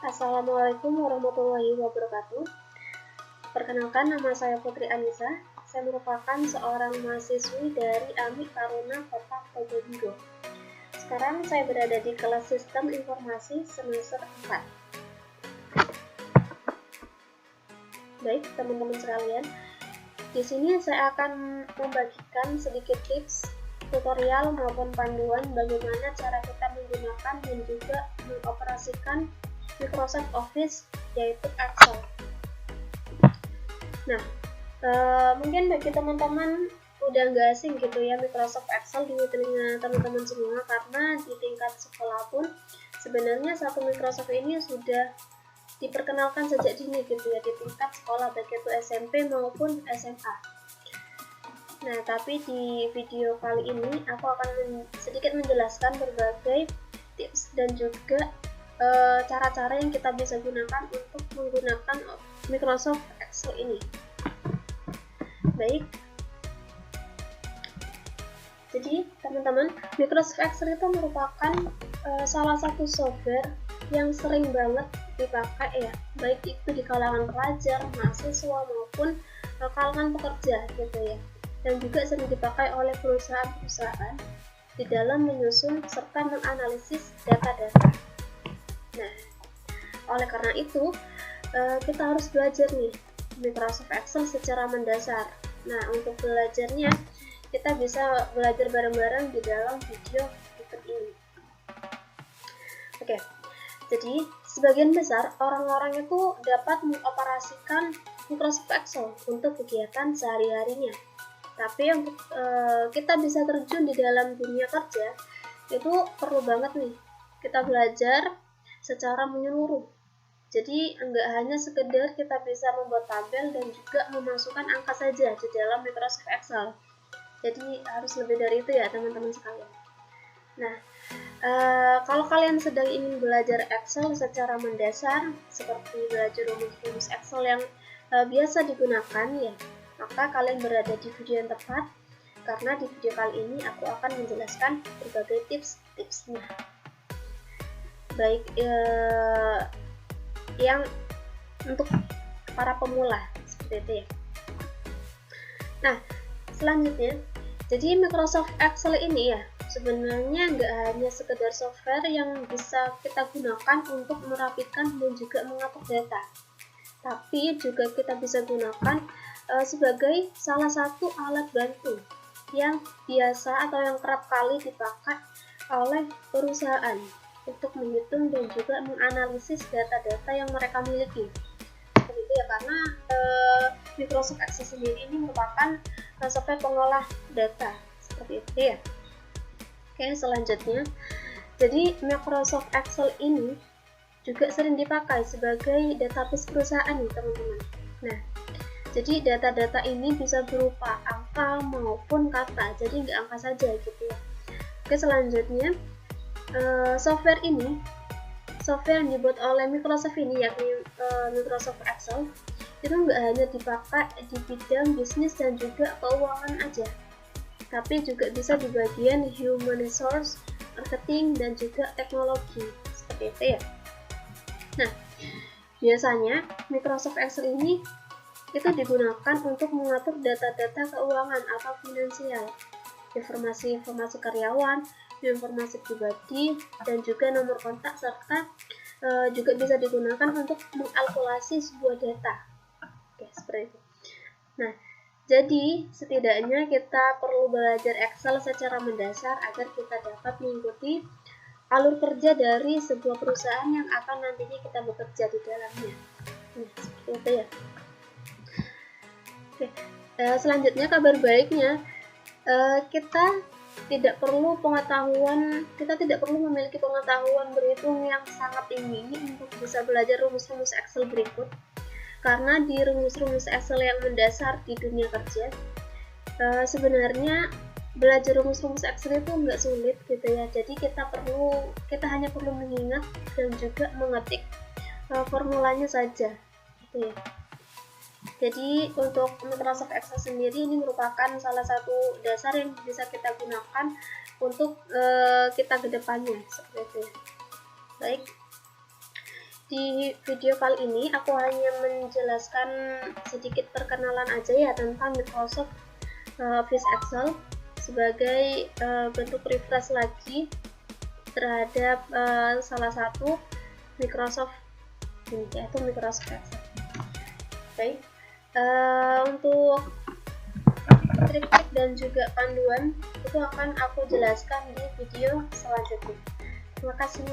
Assalamualaikum warahmatullahi wabarakatuh. Perkenalkan, nama saya Putri Anissa. Saya merupakan seorang mahasiswi dari AMI Taruna Kota Probolinggo. Sekarang saya berada di kelas Sistem Informasi semester 4. Baik, teman-teman sekalian, di sini saya akan membagikan sedikit tips, tutorial maupun panduan bagaimana cara kita menggunakan dan juga mengoperasikan Microsoft Office, yaitu Excel. Nah, mungkin bagi teman-teman udah nggak asing gitu ya Microsoft Excel di telinga teman-teman semua, karena di tingkat sekolah pun sebenarnya satu Microsoft ini sudah diperkenalkan sejak dini gitu ya, di tingkat sekolah baik itu SMP maupun SMA. Nah, tapi di video kali ini aku akan sedikit menjelaskan berbagai tips dan juga cara-cara yang kita bisa gunakan untuk menggunakan Microsoft Excel ini. Baik, jadi teman-teman, Microsoft Excel itu merupakan salah satu software yang sering banget dipakai ya, baik itu di kalangan pelajar, mahasiswa maupun kalangan pekerja gitu ya, dan juga sering dipakai oleh perusahaan-perusahaan di dalam menyusun serta menganalisis data-data. Nah, oleh karena itu kita harus belajar nih Microsoft Excel secara mendasar. Nah, untuk belajarnya kita bisa belajar bareng-bareng di dalam video berikut ini. Oke, jadi sebagian besar orang-orang itu dapat mengoperasikan Microsoft Excel untuk kegiatan sehari-harinya. Tapi untuk kita bisa terjun di dalam dunia kerja, itu perlu banget nih kita belajar secara menyeluruh. Jadi enggak hanya sekedar kita bisa membuat tabel dan juga memasukkan angka saja di dalam Microsoft Excel. Jadi harus lebih dari itu ya teman-teman sekalian. Nah, kalau kalian sedang ingin belajar Excel secara mendasar, seperti belajar rumus-rumus Excel yang biasa digunakan ya, maka kalian berada di video yang tepat, karena di video kali ini aku akan menjelaskan berbagai tips-tipsnya. Baik yang untuk para pemula seperti itu ya. Nah, selanjutnya, jadi Microsoft Excel ini ya sebenarnya nggak hanya sekedar software yang bisa kita gunakan untuk merapikan dan juga mengatur data, tapi juga kita bisa gunakan sebagai salah satu alat bantu yang biasa atau yang kerap kali dipakai oleh perusahaan untuk menghitung dan juga menganalisis data-data yang mereka miliki. Seperti itu ya, karena Microsoft Excel sendiri ini merupakan software pengolah data. Seperti itu ya. Oke, selanjutnya, jadi Microsoft Excel ini juga sering dipakai sebagai database perusahaan nih teman-teman. Nah, jadi data-data ini bisa berupa angka maupun kata, jadi nggak angka saja gitu ya. Oke, selanjutnya, software yang dibuat oleh Microsoft ini, yakni Microsoft Excel, itu nggak hanya dipakai di bidang bisnis dan juga keuangan aja, tapi juga bisa di bagian human resource, marketing, dan juga teknologi, seperti itu ya. Nah, biasanya Microsoft Excel ini itu digunakan untuk mengatur data-data keuangan atau finansial, informasi-informasi karyawan, informasi pribadi, dan juga nomor kontak, serta juga bisa digunakan untuk mengkalkulasi sebuah data. Oke, seperti itu. Nah, jadi setidaknya kita perlu belajar Excel secara mendasar agar kita dapat mengikuti alur kerja dari sebuah perusahaan yang akan nantinya kita bekerja di dalamnya. Nah, seperti itu ya. Oke, selanjutnya kabar baiknya, kita tidak perlu memiliki pengetahuan berhitung yang sangat tinggi untuk bisa belajar rumus-rumus Excel berikut, karena di rumus-rumus Excel yang mendasar di dunia kerja, sebenarnya belajar rumus-rumus Excel itu nggak sulit gitu ya. Jadi kita hanya perlu mengingat dan juga mengetik formulanya saja gitu ya. Jadi untuk Microsoft Excel sendiri ini merupakan salah satu dasar yang bisa kita gunakan untuk kita ke depannya seperti itu. Baik. Di video kali ini aku hanya menjelaskan sedikit perkenalan aja ya tentang Microsoft Office Excel sebagai bentuk refresh lagi terhadap salah satu Microsoft ini, yaitu Microsoft Excel. Baik, untuk trik-trik dan juga panduan itu akan aku jelaskan di video selanjutnya. Terima kasih.